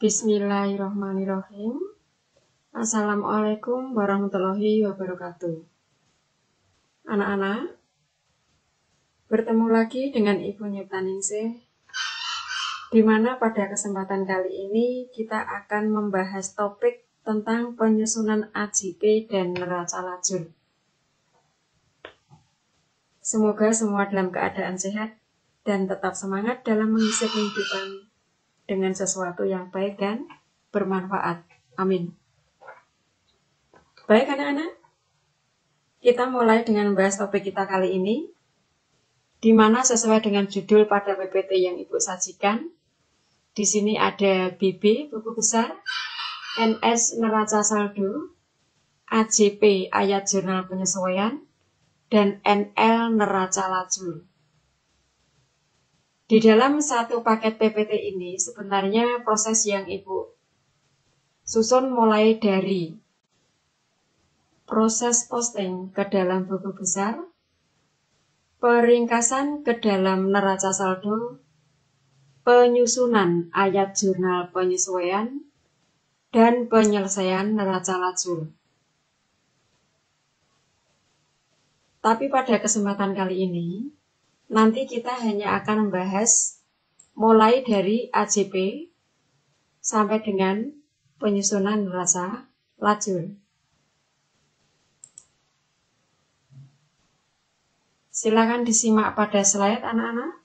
Bismillahirrahmanirrahim. Assalamualaikum warahmatullahi wabarakatuh. Anak-anak, bertemu lagi dengan Ibu Nyiptaningsih, di mana pada kesempatan kali ini kita akan membahas topik tentang penyusunan AJP dan neraca lajur. Semoga semua dalam keadaan sehat dan tetap semangat dalam mengisi kehidupan dengan sesuatu yang baik dan bermanfaat. Amin. Baik anak-anak, kita mulai dengan membahas topik kita kali ini, di mana sesuai dengan judul pada PPT yang Ibu sajikan. Di sini ada BB, buku besar, NS neraca saldo, AJP ayat jurnal penyesuaian, dan NL neraca lajur. Di dalam satu paket PPT ini sebenarnya proses yang Ibu susun mulai dari proses posting ke dalam buku besar, peringkasan ke dalam neraca saldo, penyusunan ayat jurnal penyesuaian, dan penyelesaian neraca lajur. Tapi pada kesempatan kali ini, nanti kita hanya akan membahas mulai dari AJP sampai dengan penyusunan neraca lajur. Silakan disimak pada slide anak-anak.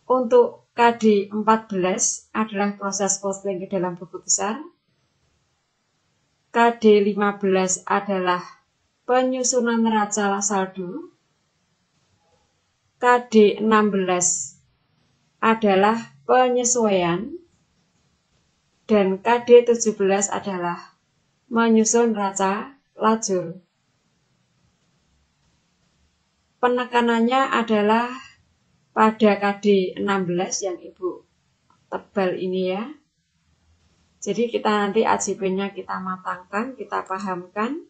Untuk KD 14 adalah proses posting ke dalam buku besar. KD 15 adalah penyusunan neraca saldo. KD 16 adalah penyesuaian dan KD 17 adalah menyusun neraca lajur. Penekanannya adalah pada KD 16 yang Ibu tebal ini ya. Jadi kita nanti AJP-nya kita matangkan, kita pahamkan.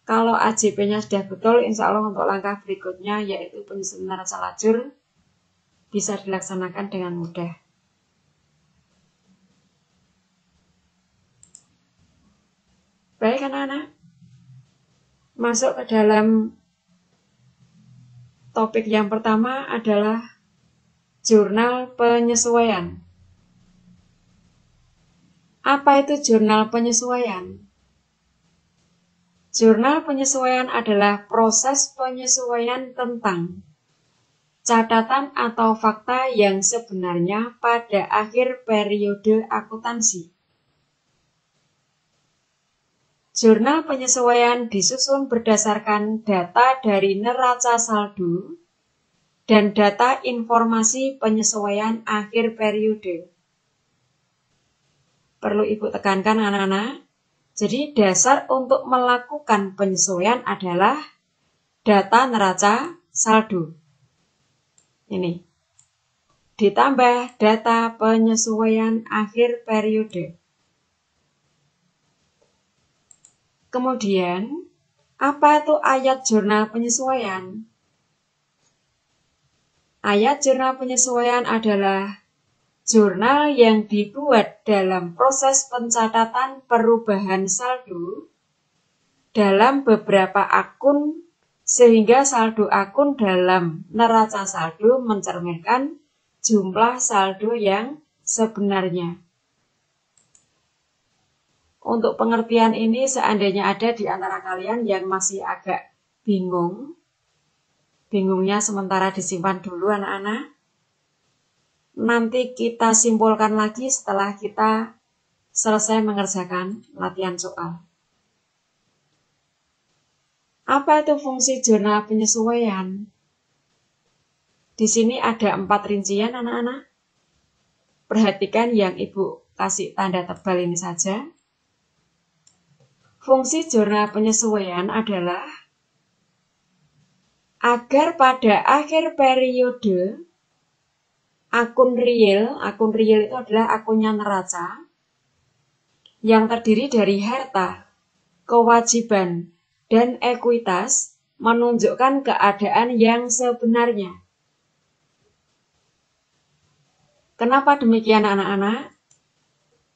Kalau AJP-nya sudah betul, insya Allah untuk langkah berikutnya yaitu penyusunan neraca lajur bisa dilaksanakan dengan mudah. Baik anak-anak, masuk ke dalam topik yang pertama adalah jurnal penyesuaian. Apa itu jurnal penyesuaian? Jurnal penyesuaian adalah proses penyesuaian tentang catatan atau fakta yang sebenarnya pada akhir periode akuntansi. Jurnal penyesuaian disusun berdasarkan data dari neraca saldo dan data informasi penyesuaian akhir periode. Perlu Ibu tekankan anak-anak. Jadi dasar untuk melakukan penyesuaian adalah data neraca saldo. Ini. Ditambah data penyesuaian akhir periode. Kemudian, apa itu ayat jurnal penyesuaian? Ayat jurnal penyesuaian adalah jurnal yang dibuat dalam proses pencatatan perubahan saldo dalam beberapa akun sehingga saldo akun dalam neraca saldo mencerminkan jumlah saldo yang sebenarnya. Untuk pengertian ini seandainya ada di antara kalian yang masih agak bingung, bingungnya sementara disimpan dulu anak-anak. Nanti kita simpulkan lagi setelah kita selesai mengerjakan latihan soal. Apa itu fungsi jurnal penyesuaian? Di sini ada 4 rincian anak-anak. Perhatikan yang Ibu kasih tanda tebal ini saja. Fungsi jurnal penyesuaian adalah agar pada akhir periode akun real itu adalah akunnya neraca yang terdiri dari harta, kewajiban, dan ekuitas menunjukkan keadaan yang sebenarnya. Kenapa demikian anak-anak?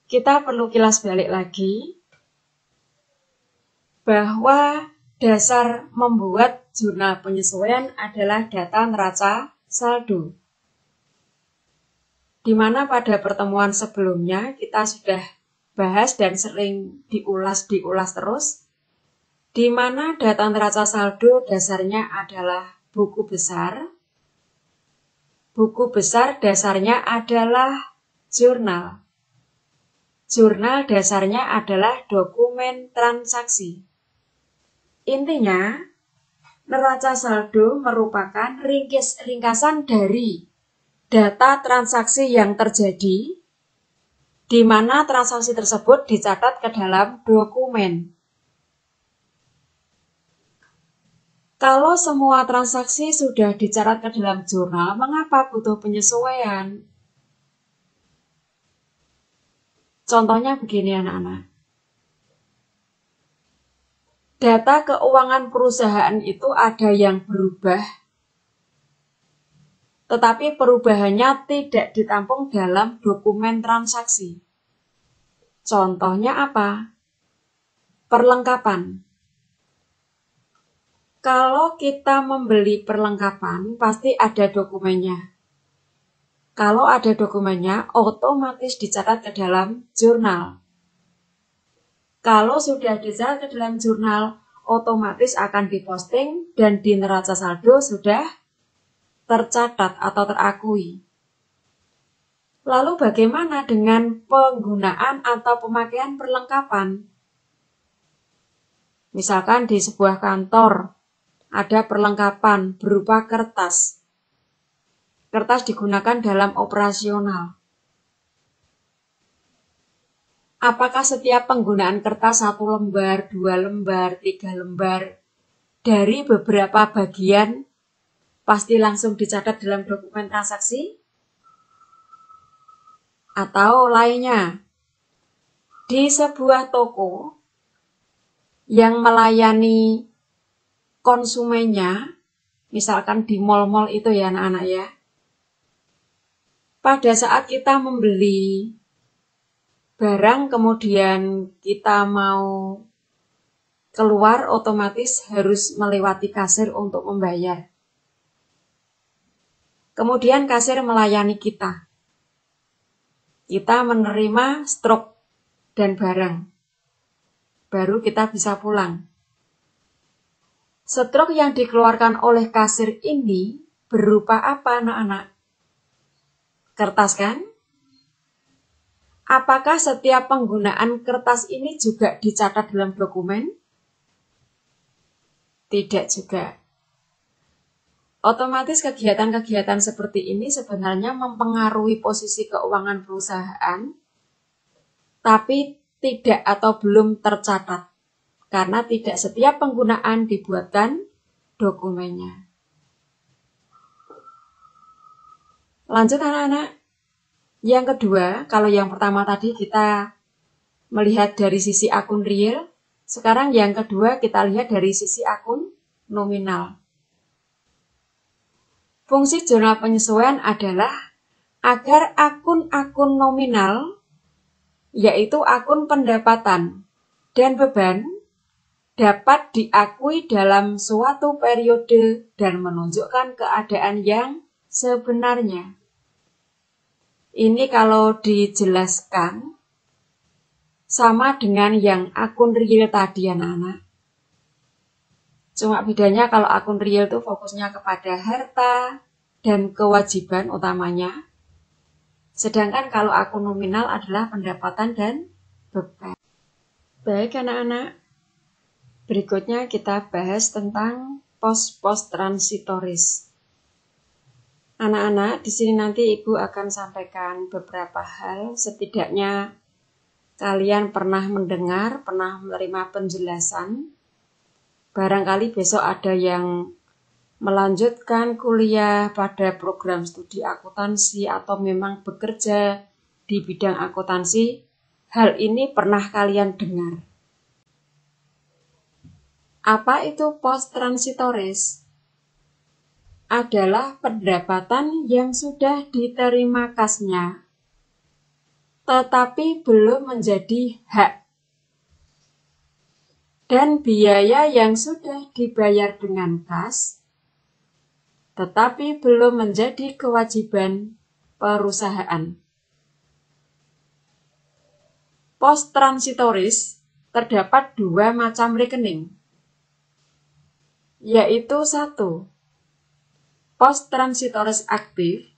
Kita perlu kilas balik lagi bahwa dasar membuat jurnal penyesuaian adalah data neraca saldo. Di mana pada pertemuan sebelumnya kita sudah bahas dan sering diulas terus, di mana data neraca saldo dasarnya adalah buku besar. Buku besar dasarnya adalah jurnal. Jurnal dasarnya adalah dokumen transaksi. Intinya, neraca saldo merupakan ringkasan dari data transaksi yang terjadi, di mana transaksi tersebut dicatat ke dalam dokumen. Kalau semua transaksi sudah dicatat ke dalam jurnal, mengapa butuh penyesuaian? Contohnya begini anak-anak. Data keuangan perusahaan itu ada yang berubah, tetapi perubahannya tidak ditampung dalam dokumen transaksi. Contohnya apa? Perlengkapan. Kalau kita membeli perlengkapan, pasti ada dokumennya. Kalau ada dokumennya, otomatis dicatat ke dalam jurnal. Kalau sudah dicatat ke dalam jurnal, otomatis akan diposting dan di neraca saldo sudah tercatat atau terakui. Lalu bagaimana dengan penggunaan atau pemakaian perlengkapan? Misalkan di sebuah kantor ada perlengkapan berupa kertas. Kertas digunakan dalam operasional. Apakah setiap penggunaan kertas 1 lembar, 2 lembar, 3 lembar dari beberapa bagian pasti langsung dicatat dalam dokumen transaksi? Atau lainnya, di sebuah toko yang melayani konsumennya, misalkan di mal-mal itu ya anak-anak ya, pada saat kita membeli barang kemudian kita mau keluar, otomatis harus melewati kasir untuk membayar. Kemudian kasir melayani kita. Kita menerima struk dan barang. Baru kita bisa pulang. Struk yang dikeluarkan oleh kasir ini berupa apa anak-anak? Kertas kan? Apakah setiap penggunaan kertas ini juga dicatat dalam dokumen? Tidak juga. Otomatis kegiatan-kegiatan seperti ini sebenarnya mempengaruhi posisi keuangan perusahaan, tapi tidak atau belum tercatat, karena tidak setiap penggunaan dibuatkan dokumennya. Lanjut anak-anak. Yang kedua, kalau yang pertama tadi kita melihat dari sisi akun real, sekarang yang kedua kita lihat dari sisi akun nominal. Fungsi jurnal penyesuaian adalah agar akun-akun nominal, yaitu akun pendapatan dan beban, dapat diakui dalam suatu periode dan menunjukkan keadaan yang sebenarnya. Ini kalau dijelaskan sama dengan yang akun real tadi anak-anak. Cuma bedanya kalau akun real itu fokusnya kepada harta dan kewajiban utamanya. Sedangkan kalau akun nominal adalah pendapatan dan beban. Baik anak-anak, berikutnya kita bahas tentang pos-pos transitoris. Anak-anak, di sini nanti Ibu akan sampaikan beberapa hal, setidaknya kalian pernah mendengar, pernah menerima penjelasan. Barangkali besok ada yang melanjutkan kuliah pada program studi akuntansi atau memang bekerja di bidang akuntansi. Hal ini pernah kalian dengar. Apa itu pos transitoris? adalah pendapatan yang sudah diterima kasnya, tetapi belum menjadi hak. Dan biaya yang sudah dibayar dengan kas, tetapi belum menjadi kewajiban perusahaan. Pos transitoris terdapat dua macam rekening, yaitu 1. Pos transitoris aktif,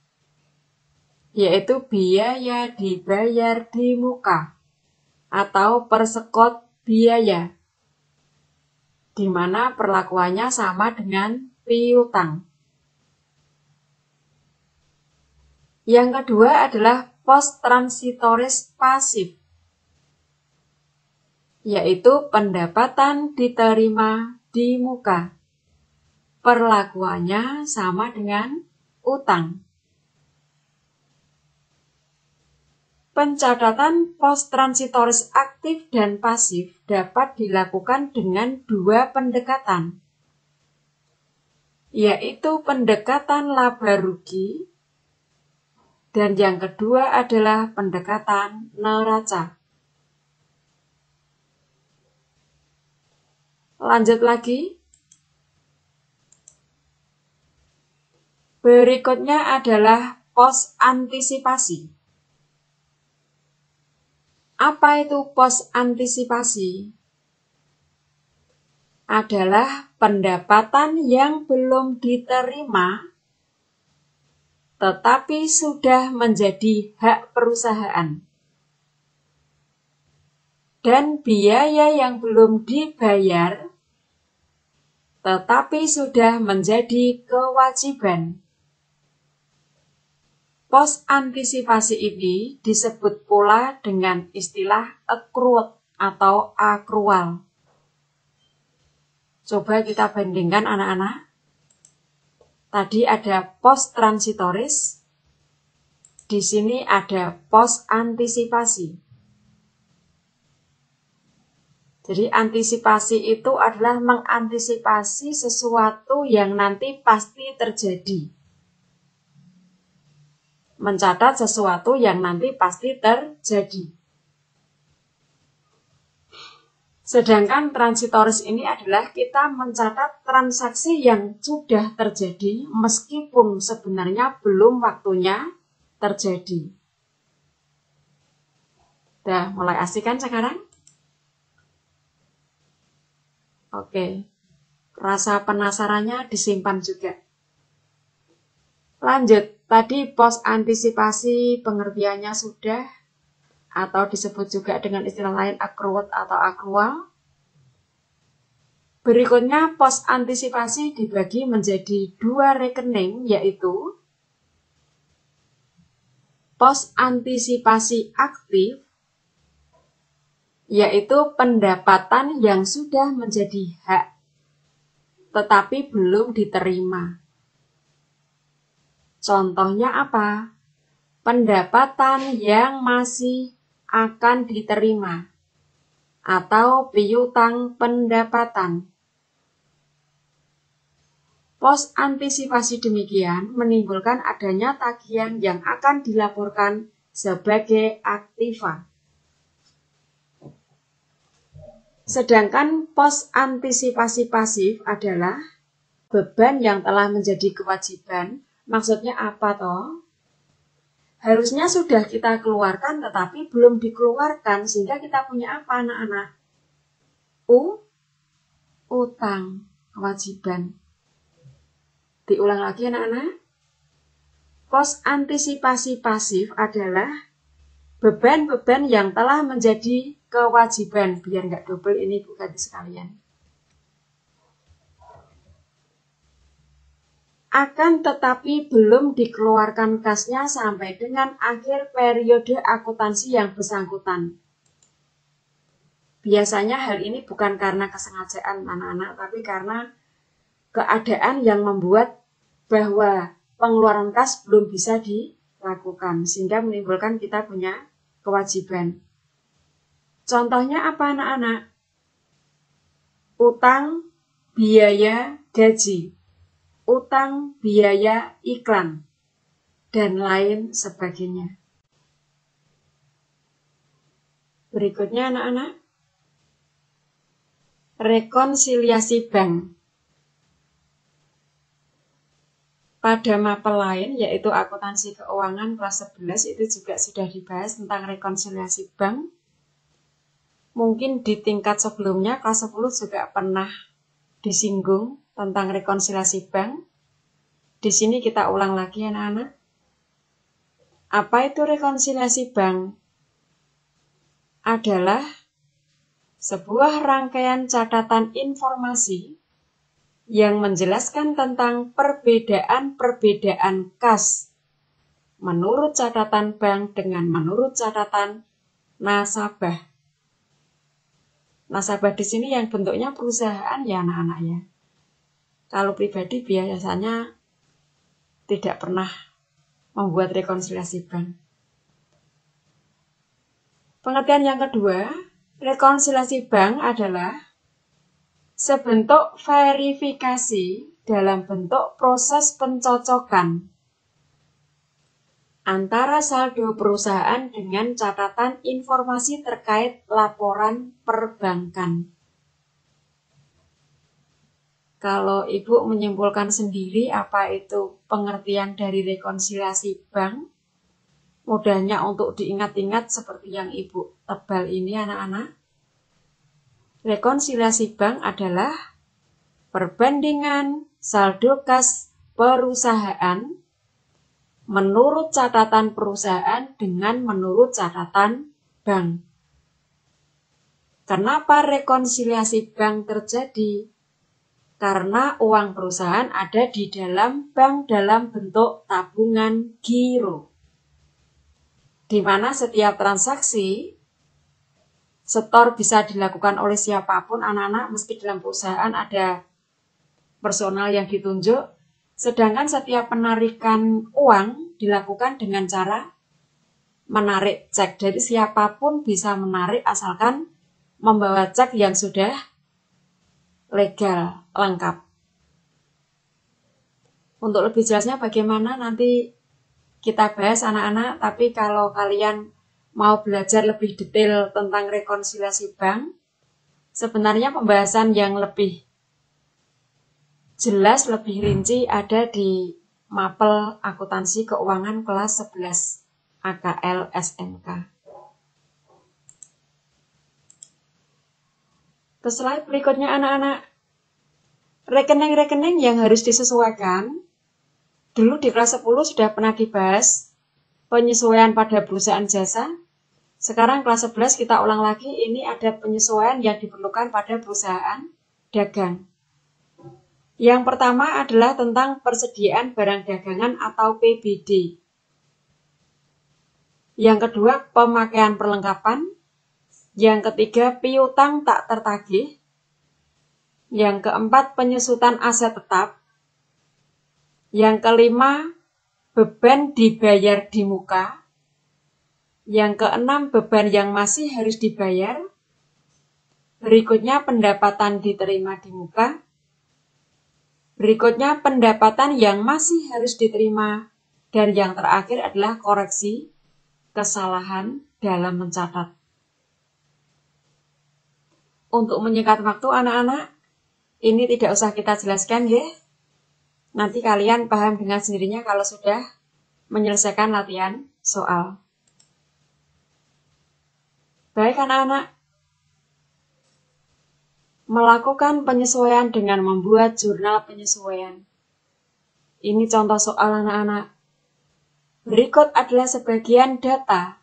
yaitu biaya dibayar di muka atau persekot biaya, di mana perlakuannya sama dengan piutang. Yang kedua adalah pos transitoris pasif, yaitu pendapatan diterima di muka. Perlakuannya sama dengan utang. Pencatatan pos transitoris aktif dan pasif dapat dilakukan dengan dua pendekatan, yaitu pendekatan laba rugi, dan yang kedua adalah pendekatan neraca. Lanjut lagi. Berikutnya adalah pos antisipasi. Apa itu pos antisipasi? Adalah pendapatan yang belum diterima, tetapi sudah menjadi hak perusahaan. Dan biaya yang belum dibayar, tetapi sudah menjadi kewajiban. Pos antisipasi ini disebut pula dengan istilah accrued atau akrual. Coba kita bandingkan anak-anak. Tadi ada pos transitoris, di sini ada pos antisipasi. Jadi antisipasi itu adalah mengantisipasi sesuatu yang nanti pasti terjadi. Mencatat sesuatu yang nanti pasti terjadi. Sedangkan transitoris ini adalah kita mencatat transaksi yang sudah terjadi meskipun sebenarnya belum waktunya terjadi. Udah mulai asik kan sekarang? Oke, rasa penasarannya disimpan juga. Lanjut, tadi pos antisipasi pengertiannya sudah, atau disebut juga dengan istilah lain accrued atau akrual. Berikutnya, pos antisipasi dibagi menjadi dua rekening, yaitu pos antisipasi aktif, yaitu pendapatan yang sudah menjadi hak, tetapi belum diterima. Contohnya apa? Pendapatan yang masih akan diterima atau piutang pendapatan. Pos antisipasi demikian menimbulkan adanya tagihan yang akan dilaporkan sebagai aktiva. Sedangkan pos antisipasi pasif adalah beban yang telah menjadi kewajiban. Maksudnya apa toh? Harusnya sudah kita keluarkan tetapi belum dikeluarkan, sehingga kita punya apa anak-anak? Utang, kewajiban. Diulang lagi anak-anak. Pos antisipasi pasif adalah beban-beban yang telah menjadi kewajiban. Biar nggak double ini Bu ganti sekalian. Akan tetapi belum dikeluarkan kasnya sampai dengan akhir periode akuntansi yang bersangkutan. Biasanya hal ini bukan karena kesengajaan anak-anak, tapi karena keadaan yang membuat bahwa pengeluaran kas belum bisa dilakukan, sehingga menimbulkan kita punya kewajiban. Contohnya apa anak-anak? Utang, biaya, gaji. utang biaya iklan, dan lain sebagainya. Berikutnya anak-anak, rekonsiliasi bank. Pada mapel lain, yaitu akuntansi keuangan kelas 11, itu juga sudah dibahas tentang rekonsiliasi bank. Mungkin di tingkat sebelumnya, kelas 10 juga pernah disinggung tentang rekonsiliasi bank. Di sini kita ulang lagi anak-anak. Apa itu rekonsiliasi bank? Adalah sebuah rangkaian catatan informasi yang menjelaskan tentang perbedaan-perbedaan kas menurut catatan bank dengan menurut catatan nasabah. Nasabah di sini yang bentuknya perusahaan ya anak-anak ya. Kalau pribadi biasanya tidak pernah membuat rekonsiliasi bank. Pengertian yang kedua, rekonsiliasi bank adalah sebentuk verifikasi dalam bentuk proses pencocokan antara saldo perusahaan dengan catatan informasi terkait laporan perbankan. Kalau Ibu menyimpulkan sendiri apa itu pengertian dari rekonsiliasi bank, mudahnya untuk diingat-ingat seperti yang Ibu tebal ini anak-anak. Rekonsiliasi bank adalah perbandingan saldo kas perusahaan menurut catatan perusahaan dengan menurut catatan bank. Kenapa rekonsiliasi bank terjadi? Karena uang perusahaan ada di dalam bank dalam bentuk tabungan giro, di mana setiap transaksi setor bisa dilakukan oleh siapapun anak-anak, meski dalam perusahaan ada personal yang ditunjuk, sedangkan setiap penarikan uang dilakukan dengan cara menarik cek. Jadi siapapun bisa menarik asalkan membawa cek yang sudah legal, lengkap. Untuk lebih jelasnya bagaimana nanti kita bahas anak-anak, tapi kalau kalian mau belajar lebih detail tentang rekonsiliasi bank, sebenarnya pembahasan yang lebih jelas, lebih rinci ada di mapel akuntansi keuangan kelas 11 AKL SMK. Ke slide berikutnya anak-anak. Rekening-rekening yang harus disesuaikan. Dulu di kelas 10 sudah pernah dibahas penyesuaian pada perusahaan jasa. Sekarang kelas 11 kita ulang lagi, ini ada penyesuaian yang diperlukan pada perusahaan dagang. Yang pertama adalah tentang persediaan barang dagangan atau PBD. Yang kedua, pemakaian perlengkapan. Yang ketiga, piutang tak tertagih. Yang keempat, penyusutan aset tetap. Yang kelima, beban dibayar di muka. Yang keenam, beban yang masih harus dibayar. Berikutnya, pendapatan diterima di muka. Berikutnya, pendapatan yang masih harus diterima. Dan yang terakhir adalah koreksi kesalahan dalam mencatat. Untuk menyingkat waktu anak-anak, ini tidak usah kita jelaskan ya. Nanti kalian paham dengan sendirinya kalau sudah menyelesaikan latihan soal. Baik anak-anak, melakukan penyesuaian dengan membuat jurnal penyesuaian. Ini contoh soal anak-anak. Berikut adalah sebagian data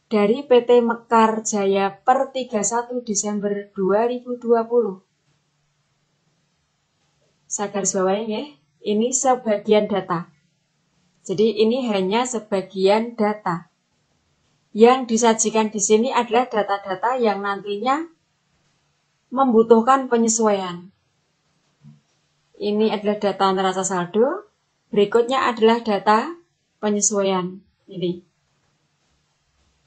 dari PT Mekar Jaya per 31 Desember 2020. Saya garis bawahi ya, ini sebagian data. Jadi ini hanya sebagian data. Yang disajikan di sini adalah data-data yang nantinya membutuhkan penyesuaian. Ini adalah data neraca saldo. Berikutnya adalah data penyesuaian. Ini.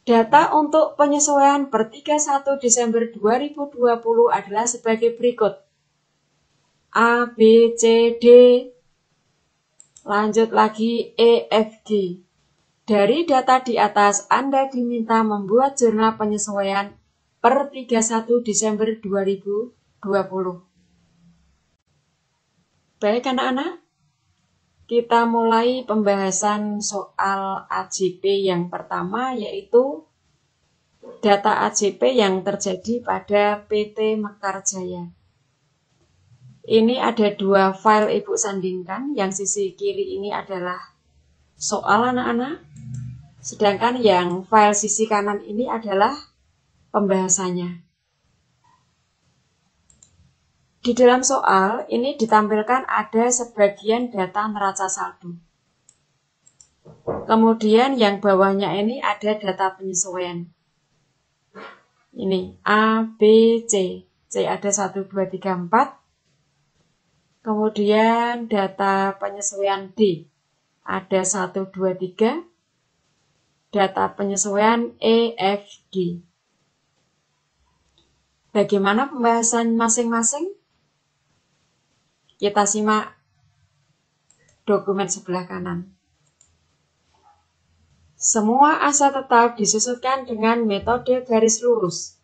Data untuk penyesuaian per 31 Desember 2020 adalah sebagai berikut. A, B, C, D, Lanjut lagi EFG. Dari data di atas, Anda diminta membuat jurnal penyesuaian per 31 Desember 2020. Baik anak-anak, kita mulai pembahasan soal AJP yang pertama, yaitu data AJP yang terjadi pada PT Mekarjaya. Ini ada dua file Ibu sandingkan, yang sisi kiri ini adalah soal anak-anak, sedangkan yang file sisi kanan ini adalah pembahasannya. Di dalam soal ini ditampilkan ada sebagian data neraca saldo. Kemudian yang bawahnya ini ada data penyesuaian. Ini A, B, C. C ada 1, 2, 3, 4. Kemudian data penyesuaian D. Ada 1, 2, 3. Data penyesuaian E, F, G. Bagaimana pembahasan masing-masing? Kita simak dokumen sebelah kanan. Semua aset tetap disusutkan dengan metode garis lurus,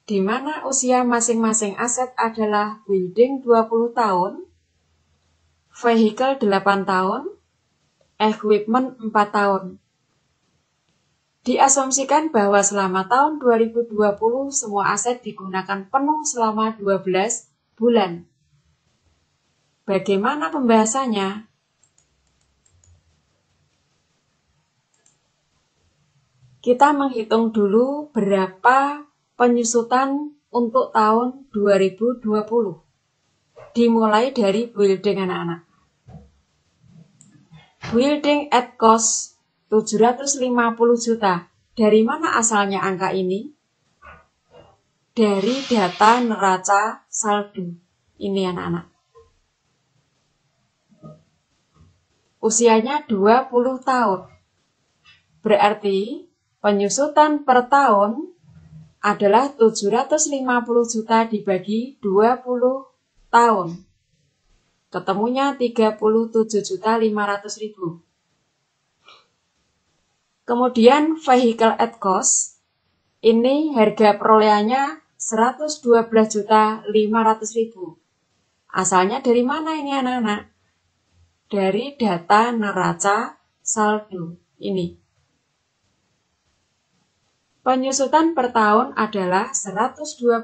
di mana usia masing-masing aset adalah building 20 tahun, vehicle 8 tahun, equipment 4 tahun. Diasumsikan bahwa selama tahun 2020 semua aset digunakan penuh selama 12 bulan. Bagaimana pembahasannya? Kita menghitung dulu berapa penyusutan untuk tahun 2020. Dimulai dari building anak-anak. Building at cost 750 juta. Dari mana asalnya angka ini? Dari data neraca saldo. Ini anak-anak. Usianya 20 tahun. Berarti penyusutan per tahun adalah 750 juta dibagi 20 tahun. Ketemunya 37.500.000. Kemudian vehicle at cost, ini harga perolehannya 112.500.000. Asalnya dari mana ini anak-anak? Dari data neraca saldo ini. Penyusutan per tahun adalah 112.500.000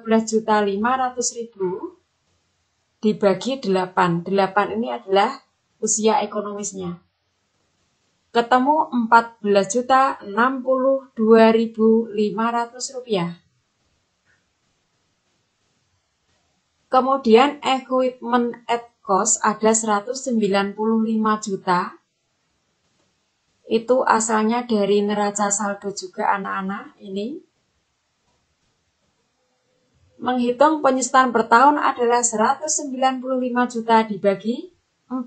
dibagi 8. 8 ini adalah usia ekonomisnya. Ketemu 14.062.500 rupiah. Kemudian equipment at cost ada 195 juta. Itu asalnya dari neraca saldo juga anak-anak ini. Menghitung penyusutan per tahun adalah 195 juta dibagi 4.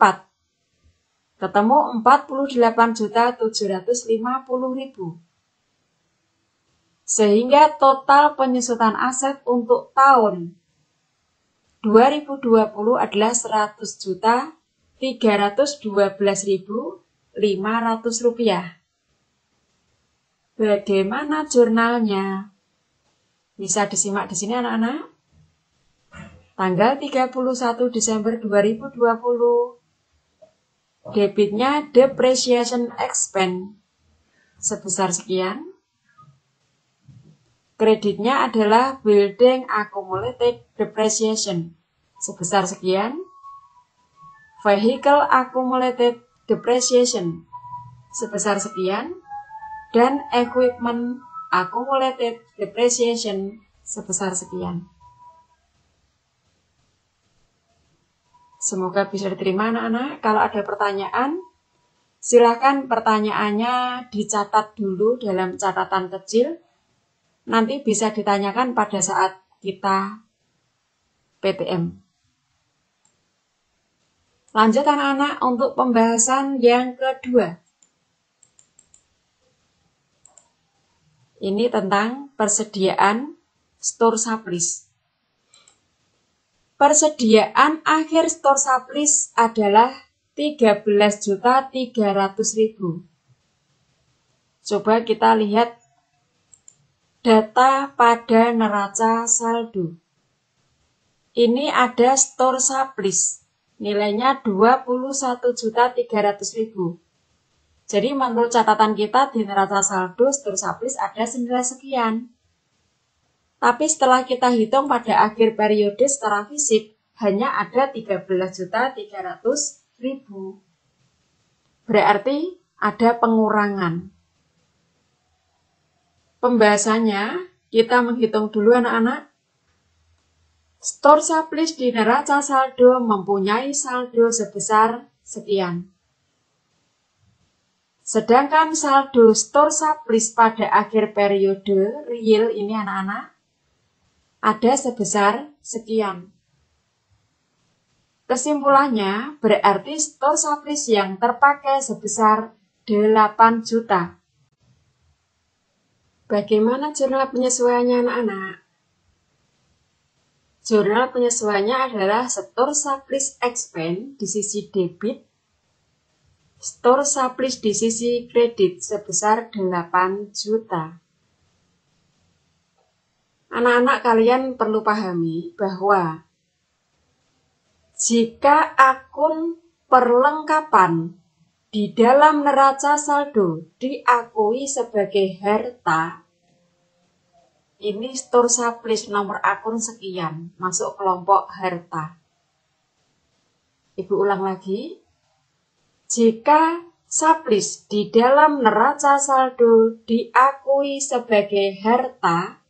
Ketemu 48.750.000. Sehingga total penyusutan aset untuk tahun 2020 adalah 100.312.500 rupiah. Bagaimana jurnalnya? Bisa disimak di sini anak-anak. Tanggal 31 Desember 2020. Debitnya depreciation expense sebesar sekian. Kreditnya adalah building accumulated depreciation sebesar sekian. Vehicle accumulated depreciation sebesar sekian. Dan equipment accumulated depreciation sebesar sekian. Semoga bisa diterima anak-anak. Kalau ada pertanyaan, silakan pertanyaannya dicatat dulu dalam catatan kecil. Nanti bisa ditanyakan pada saat kita PTM. Lanjut anak-anak untuk pembahasan yang kedua. Ini tentang persediaan store supplies. Persediaan akhir store supplies adalah 13.300.000. Coba kita lihat data pada neraca saldo. Ini ada store surplus, nilainya 21.300.000. Jadi menurut catatan kita di neraca saldo store surplus ada senilai sekian. Tapi setelah kita hitung pada akhir periode secara fisik, hanya ada 13.300.000. Berarti ada pengurangan. Pembahasannya, kita menghitung dulu anak-anak. Store surplus di neraca saldo mempunyai saldo sebesar sekian. Sedangkan saldo store surplus pada akhir periode real ini anak-anak ada sebesar sekian. Kesimpulannya, berarti store surplus yang terpakai sebesar 8 juta. Bagaimana jurnal penyesuaiannya anak-anak? Jurnal penyesuaiannya adalah store surplus expense di sisi debit, store surplus di sisi kredit sebesar 8 juta. Anak-anak kalian perlu pahami bahwa jika akun perlengkapan di dalam neraca saldo diakui sebagai harta, ini store surplus nomor akun sekian, masuk kelompok harta. Ibu ulang lagi. Jika surplus di dalam neraca saldo diakui sebagai harta,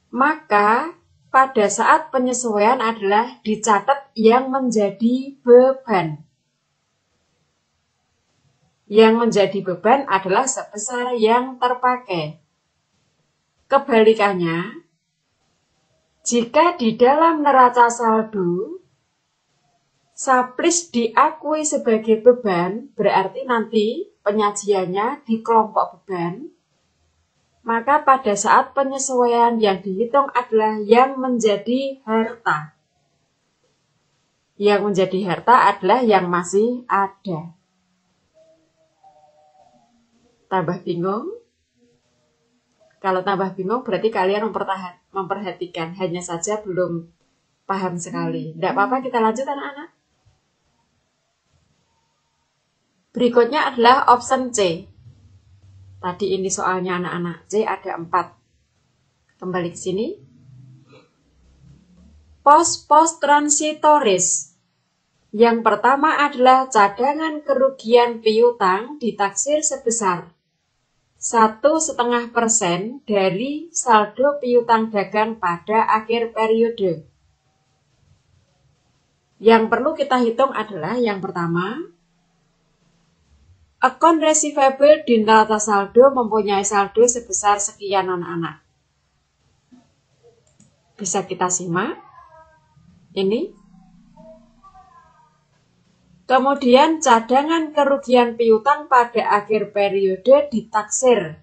maka pada saat penyesuaian adalah dicatat yang menjadi beban. Yang menjadi beban adalah sebesar yang terpakai. Kebalikannya, jika di dalam neraca saldo surplus diakui sebagai beban, berarti nanti penyajiannya di kelompok beban, maka pada saat penyesuaian yang dihitung adalah yang menjadi harta. Yang menjadi harta adalah yang masih ada. Tambah bingung? Kalau tambah bingung berarti kalian memperhatikan, hanya saja belum paham sekali. Tidak apa-apa, kita lanjut anak-anak. Berikutnya adalah option C. Tadi ini soalnya anak-anak, C ada 4. Kembali ke sini. Pos-pos transitoris. Yang pertama adalah cadangan kerugian piutang ditaksir sebesar 1,5% dari saldo piutang dagang pada akhir periode. Yang perlu kita hitung adalah yang pertama, account receivable di neraca saldo mempunyai saldo sebesar sekian anak-anak. Bisa kita simak. Ini. Kemudian cadangan kerugian piutang pada akhir periode ditaksir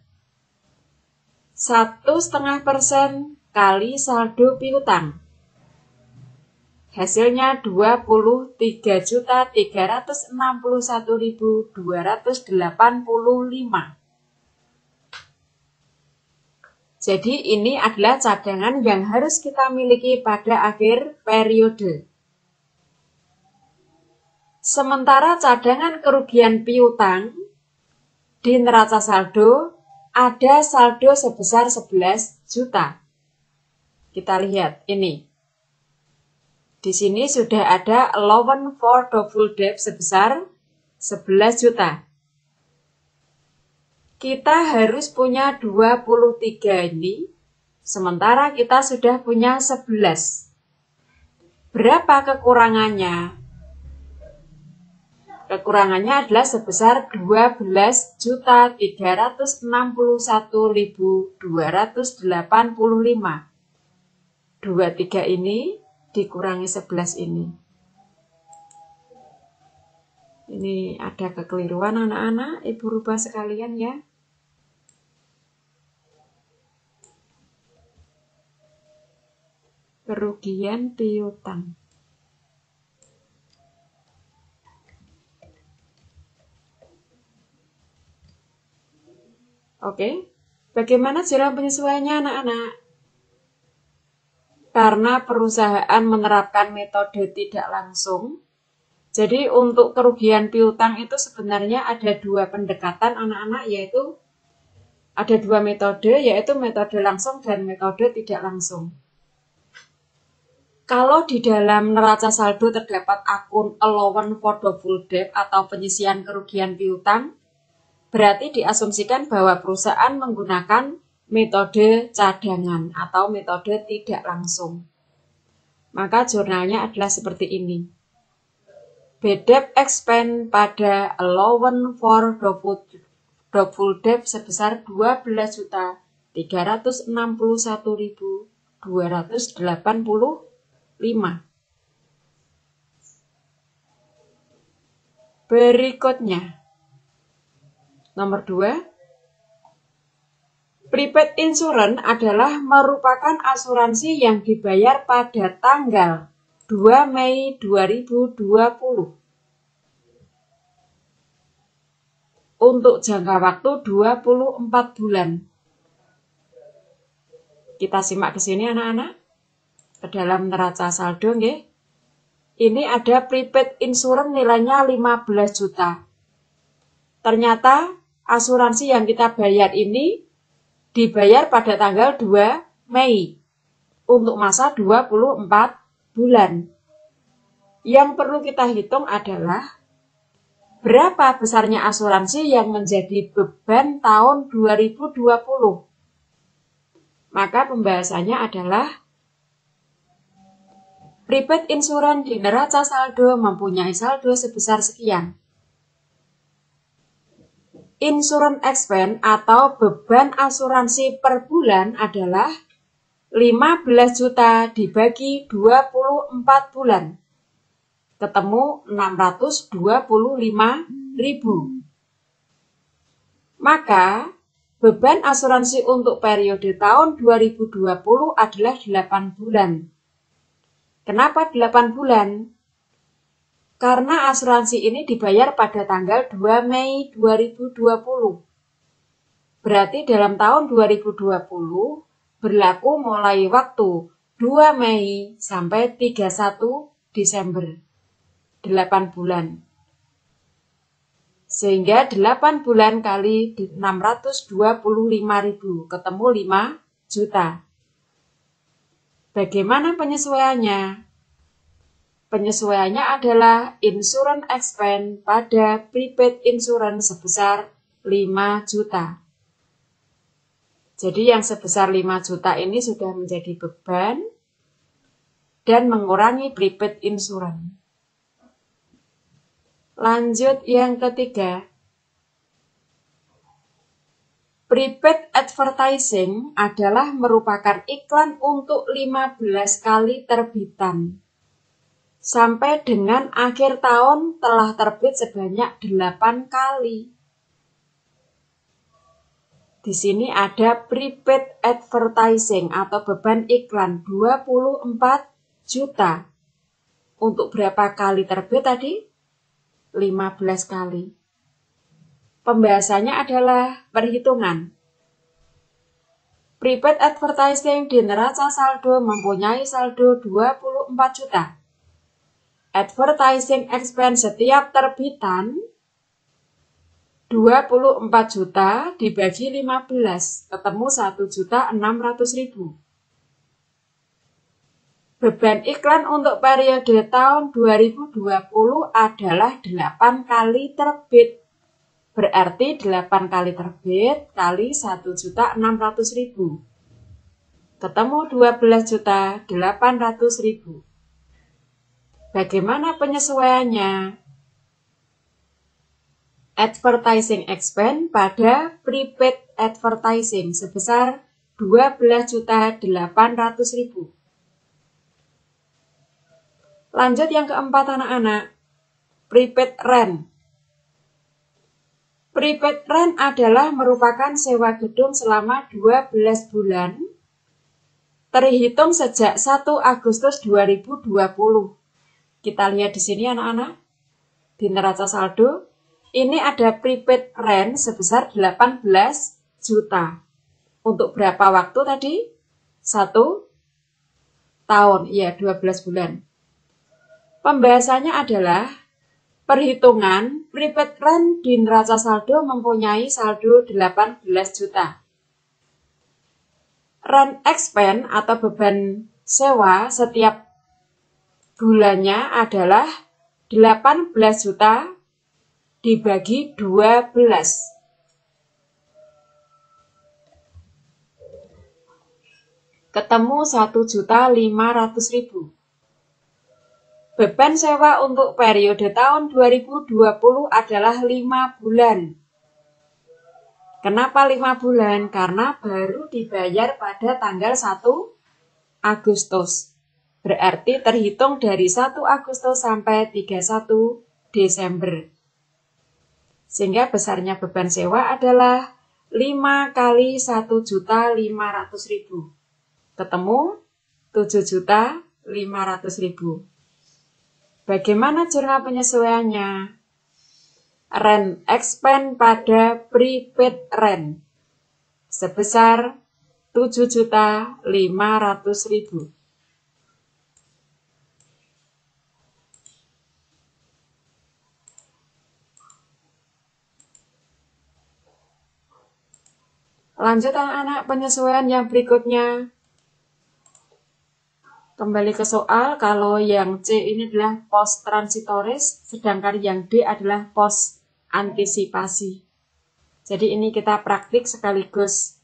1,5% kali saldo piutang. Hasilnya 23.361.285. Jadi ini adalah cadangan yang harus kita miliki pada akhir periode. Sementara cadangan kerugian piutang di neraca saldo ada saldo sebesar 11 juta. Kita lihat ini. Di sini sudah ada allowance for doubtful debt sebesar 11 juta. Kita harus punya 23 ini, sementara kita sudah punya 11. Berapa kekurangannya? Kekurangannya adalah sebesar 12.361.285. 23 ini dikurangi 11 ini. Ini ada kekeliruan anak-anak, ibu rubah sekalian ya. Kerugian piutang. Oke, bagaimana cara penyesuaiannya anak-anak? Karena perusahaan menerapkan metode tidak langsung, jadi untuk kerugian piutang itu sebenarnya ada dua pendekatan anak-anak, yaitu ada dua metode, yaitu metode langsung dan metode tidak langsung. Kalau di dalam neraca saldo terdapat akun allowance for doubtful debt atau penyisian kerugian piutang, berarti diasumsikan bahwa perusahaan menggunakan metode cadangan atau metode tidak langsung. Maka jurnalnya adalah seperti ini. BDEP expense pada allowance for doubtful debt sebesar 12.361.285. Berikutnya, nomor 2. Prepaid insurance adalah merupakan asuransi yang dibayar pada tanggal 2 Mei 2020 untuk jangka waktu 24 bulan. Kita simak ke sini anak-anak. Ke dalam neraca saldo nggih. Ini ada prepaid insurance nilainya 15 juta. Ternyata asuransi yang kita bayar ini dibayar pada tanggal 2 Mei untuk masa 24 bulan. Yang perlu kita hitung adalah berapa besarnya asuransi yang menjadi beban tahun 2020. Maka pembahasannya adalah prepaid insurance di neraca saldo mempunyai saldo sebesar sekian. Insurance expense atau beban asuransi per bulan adalah 15 juta dibagi 24 bulan. Ketemu 625.000. Maka beban asuransi untuk periode tahun 2020 adalah 8 bulan. Kenapa 8 bulan? Karena asuransi ini dibayar pada tanggal 2 Mei 2020. Berarti dalam tahun 2020 berlaku mulai waktu 2 Mei sampai 31 Desember. 8 bulan. Sehingga 8 bulan kali 625.000 ketemu 5 juta. Bagaimana penyesuaiannya? Penyesuaiannya adalah insurance expense pada prepaid insurance sebesar 5 juta. Jadi yang sebesar 5 juta ini sudah menjadi beban dan mengurangi prepaid insurance. Lanjut yang ketiga. Prepaid advertising adalah merupakan iklan untuk 15 kali terbitan. Sampai dengan akhir tahun telah terbit sebanyak 8 kali. Di sini ada prepaid advertising atau beban iklan 24 juta. Untuk berapa kali terbit tadi? 15 kali. Pembahasannya adalah perhitungan. Prepaid advertising di neraca saldo mempunyai saldo 24 juta. Advertising expense setiap terbitan 24 juta dibagi 15, ketemu 1.600.000. Beban iklan untuk periode tahun 2020 adalah 8 kali terbit. Berarti 8 kali terbit kali 1.600.000. Ketemu 12.800.000. Bagaimana penyesuaiannya? Advertising expense pada prepaid advertising sebesar 12.800.000. Lanjut yang keempat anak-anak. Prepaid rent. Prepaid rent adalah merupakan sewa gedung selama 12 bulan terhitung sejak 1 Agustus 2020. Kita lihat di sini anak-anak, di neraca saldo, ini ada prepaid rent sebesar 18 juta. Untuk berapa waktu tadi? 1 tahun, ya 12 bulan. Pembahasannya adalah perhitungan prepaid rent di neraca saldo mempunyai saldo 18 juta. Rent expense atau beban sewa setiap bulannya adalah 18 juta dibagi 12. Ketemu 1.500.000. Beban sewa untuk periode tahun 2020 adalah 5 bulan. Kenapa 5 bulan? Karena baru dibayar pada tanggal 1 Agustus. Berarti terhitung dari 1 Agustus sampai 31 Desember. Sehingga besarnya beban sewa adalah 5 kali 1.500.000. Ketemu 7.500.000. Bagaimana jurnal penyesuaiannya? Rent expense pada prepaid rent sebesar 7.500.000. Lanjut anak-anak, penyesuaian yang berikutnya. Kembali ke soal, kalau yang C ini adalah post transitoris, sedangkan yang D adalah post antisipasi. Jadi ini kita praktik sekaligus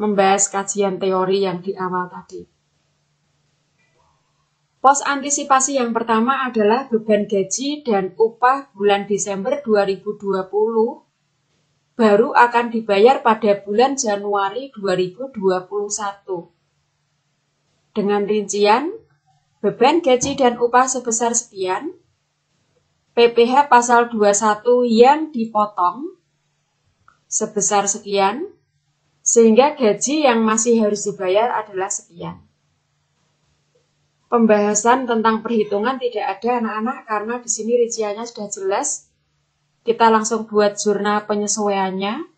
membahas kajian teori yang di awal tadi. Post antisipasi yang pertama adalah beban gaji dan upah bulan Desember 2020 baru akan dibayar pada bulan Januari 2021. Dengan rincian, beban gaji dan upah sebesar sekian, PPh pasal 21 yang dipotong sebesar sekian, sehingga gaji yang masih harus dibayar adalah sekian. Pembahasan tentang perhitungan tidak ada anak-anak karena di sini rinciannya sudah jelas. Kita langsung buat jurnal penyesuaiannya.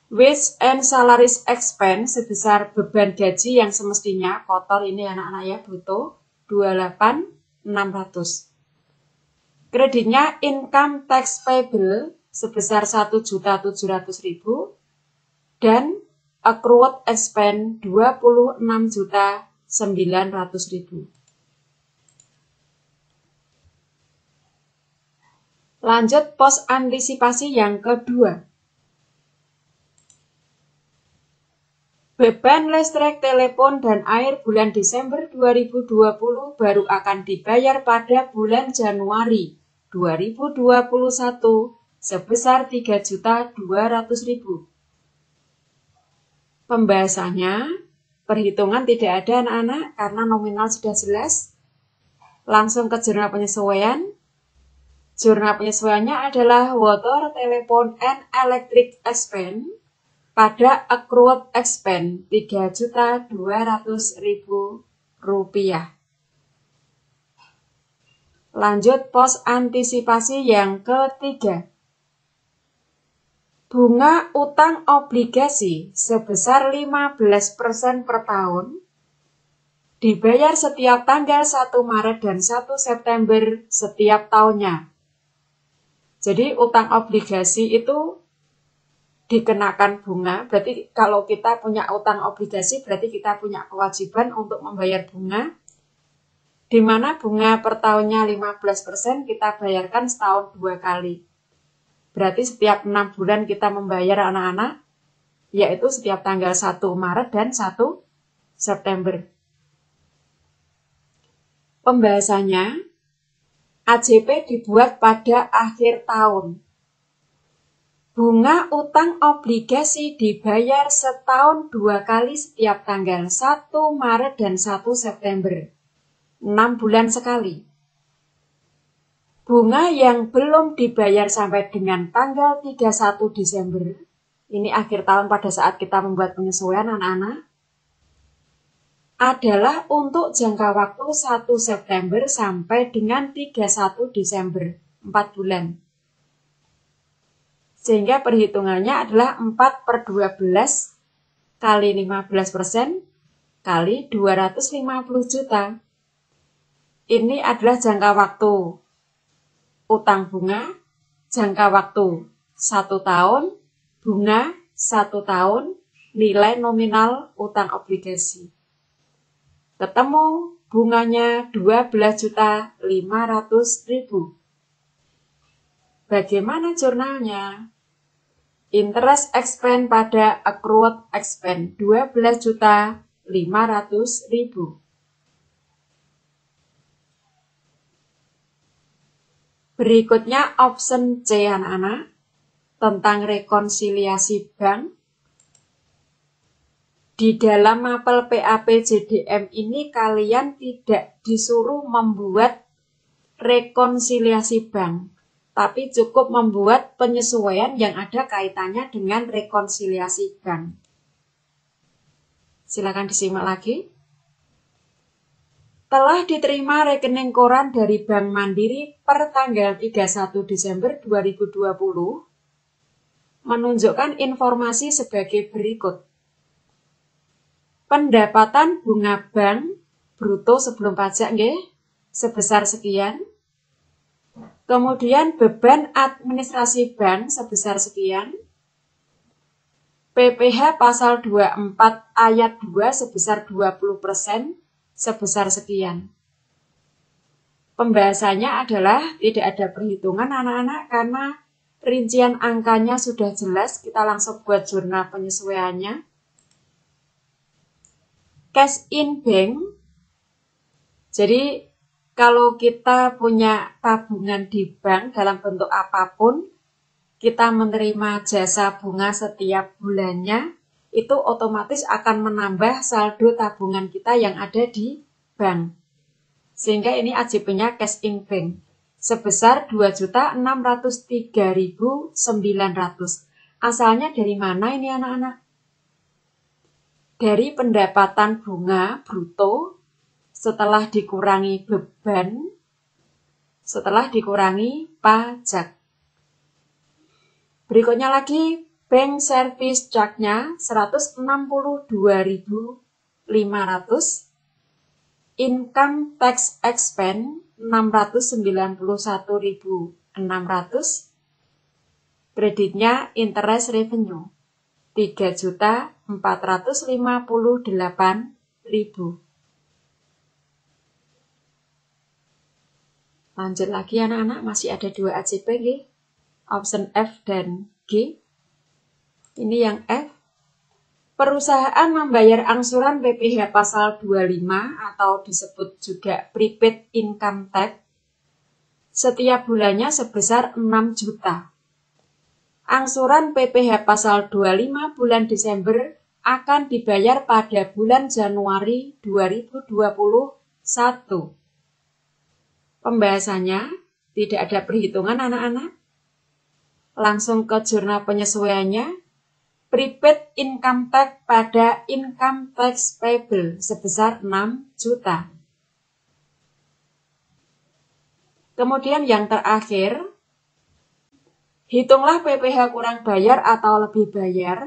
Wage and salaries expense sebesar beban gaji yang semestinya kotor ini anak-anak ya, bruto 28.600. Kreditnya income tax payable sebesar 1.700.000 dan accrued expense 26.900.000. Lanjut pos antisipasi yang kedua. Beban listrik, telepon, dan air bulan Desember 2020 baru akan dibayar pada bulan Januari 2021 sebesar 3.200.000. Pembahasannya, perhitungan tidak ada anak-anak karena nominal sudah jelas. Langsung ke jurnal penyesuaian. Jurnal penyesuaiannya adalah water, telepon, and electric expense pada accrued expense 3.200.000 rupiah. Lanjut pos antisipasi yang ketiga. Bunga utang obligasi sebesar 15% per tahun dibayar setiap tanggal 1 Maret dan 1 September setiap tahunnya. Jadi utang obligasi itu dikenakan bunga, berarti kalau kita punya utang obligasi berarti kita punya kewajiban untuk membayar bunga, di mana bunga per tahunnya 15% kita bayarkan setahun 2 kali. Berarti setiap 6 bulan kita membayar anak-anak, yaitu setiap tanggal 1 Maret dan 1 September. Pembahasannya, AJP dibuat pada akhir tahun. Bunga utang obligasi dibayar setahun 2 kali setiap tanggal 1 Maret dan 1 September. 6 bulan sekali. Bunga yang belum dibayar sampai dengan tanggal 31 Desember, ini akhir tahun pada saat kita membuat penyesuaian anak-anak, adalah untuk jangka waktu 1 September sampai dengan 31 Desember, 4 bulan. Sehingga perhitungannya adalah 4/12 kali 15% kali 250 juta. Ini adalah jangka waktu utang bunga, jangka waktu 1 tahun, bunga 1 tahun, nilai nominal utang obligasi. Ketemu bunganya 12.500.000. Bagaimana jurnalnya? Interest expense pada accrued expense 12.500.000. Berikutnya option C anak-anak tentang rekonsiliasi bank. Di dalam mapel PAP JDM ini kalian tidak disuruh membuat rekonsiliasi bank, tapi cukup membuat penyesuaian yang ada kaitannya dengan rekonsiliasi bank. Silakan disimak lagi. Telah diterima rekening koran dari Bank Mandiri per tanggal 31 Desember 2020 menunjukkan informasi sebagai berikut. Pendapatan bunga bank bruto sebelum pajak sebesar sekian. Kemudian beban administrasi bank sebesar sekian. PPh pasal 24 ayat 2 sebesar 20% sebesar sekian. Pembahasannya adalah tidak ada perhitungan anak-anak karena rincian angkanya sudah jelas. Kita langsung buat jurnal penyesuaiannya. Cash in bank. Jadi kalau kita punya tabungan di bank dalam bentuk apapun, kita menerima jasa bunga setiap bulannya, itu otomatis akan menambah saldo tabungan kita yang ada di bank. Sehingga ini AJP-nya cash in bank sebesar 2.603.900. Asalnya dari mana ini anak-anak? Dari pendapatan bunga bruto setelah dikurangi beban, setelah dikurangi pajak. Berikutnya lagi, bank service charge-nya 162.500, income tax expense 691.600, kreditnya interest revenue 3.458.000. Lanjut lagi anak-anak, masih ada 2 AJP option F dan G. Ini yang F. Perusahaan membayar angsuran PPh pasal 25 atau disebut juga prepaid income tax setiap bulannya sebesar 6 juta. Angsuran PPh pasal 25 bulan Desember akan dibayar pada bulan Januari 2021. Pembahasannya tidak ada perhitungan anak-anak. Langsung ke jurnal penyesuaiannya. Prepaid income tax pada income tax payable sebesar 6 juta. Kemudian yang terakhir, hitunglah PPh kurang bayar atau lebih bayar,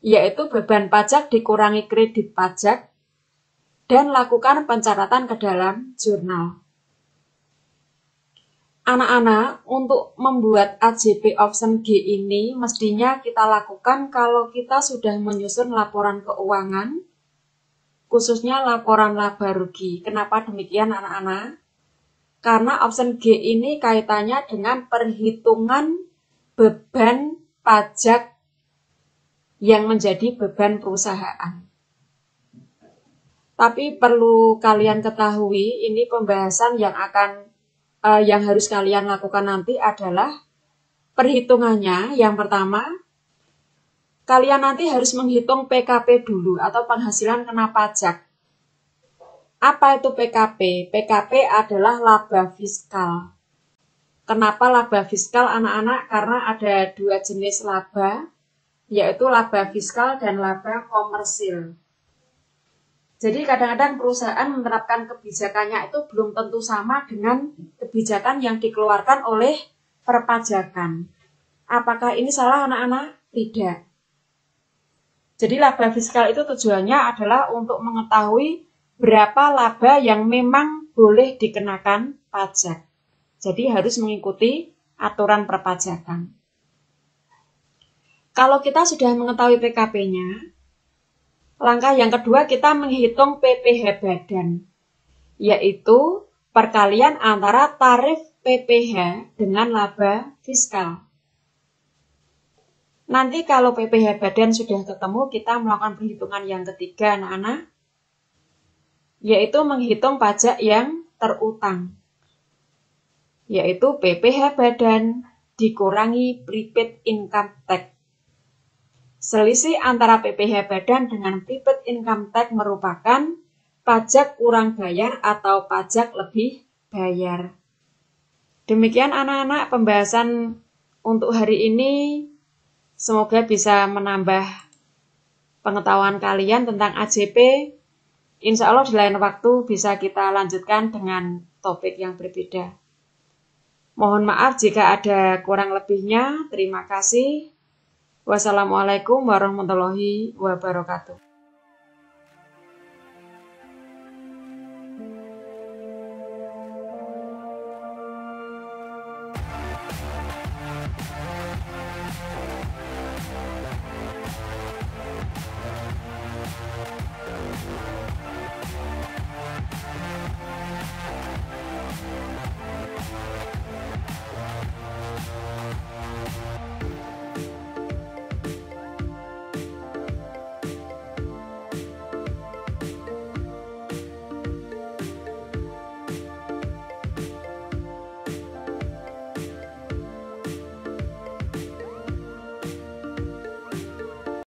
yaitu beban pajak dikurangi kredit pajak, dan lakukan pencatatan ke dalam jurnal. Anak-anak, untuk membuat AJP option G ini mestinya kita lakukan kalau kita sudah menyusun laporan keuangan, khususnya laporan laba rugi. Kenapa demikian anak-anak? Karena option G ini kaitannya dengan perhitungan beban pajak yang menjadi beban perusahaan. Tapi perlu kalian ketahui, ini pembahasan yang harus kalian lakukan nanti adalah perhitungannya. Yang pertama, kalian nanti harus menghitung PKP dulu atau penghasilan kena pajak. Apa itu PKP? PKP adalah laba fiskal. Kenapa laba fiskal anak-anak? Karena ada 2 jenis laba, yaitu laba fiskal dan laba komersil. Jadi kadang-kadang perusahaan menerapkan kebijakannya itu belum tentu sama dengan kebijakan yang dikeluarkan oleh perpajakan. Apakah ini salah anak-anak? Tidak. Jadi laba fiskal itu tujuannya adalah untuk mengetahui berapa laba yang memang boleh dikenakan pajak. Jadi harus mengikuti aturan perpajakan. Kalau kita sudah mengetahui PKP-nya, langkah yang kedua kita menghitung PPh badan, yaitu perkalian antara tarif PPh dengan laba fiskal. Nanti kalau PPh badan sudah ketemu, kita melakukan perhitungan yang ketiga anak-anak, yaitu menghitung pajak yang terutang, yaitu PPh badan dikurangi prepaid income tax. Selisih antara PPh badan dengan prepaid income tax merupakan pajak kurang bayar atau pajak lebih bayar. Demikian anak-anak pembahasan untuk hari ini. Semoga bisa menambah pengetahuan kalian tentang AJP. Insya Allah di lain waktu bisa kita lanjutkan dengan topik yang berbeda. Mohon maaf jika ada kurang lebihnya. Terima kasih. Wassalamualaikum warahmatullahi wabarakatuh.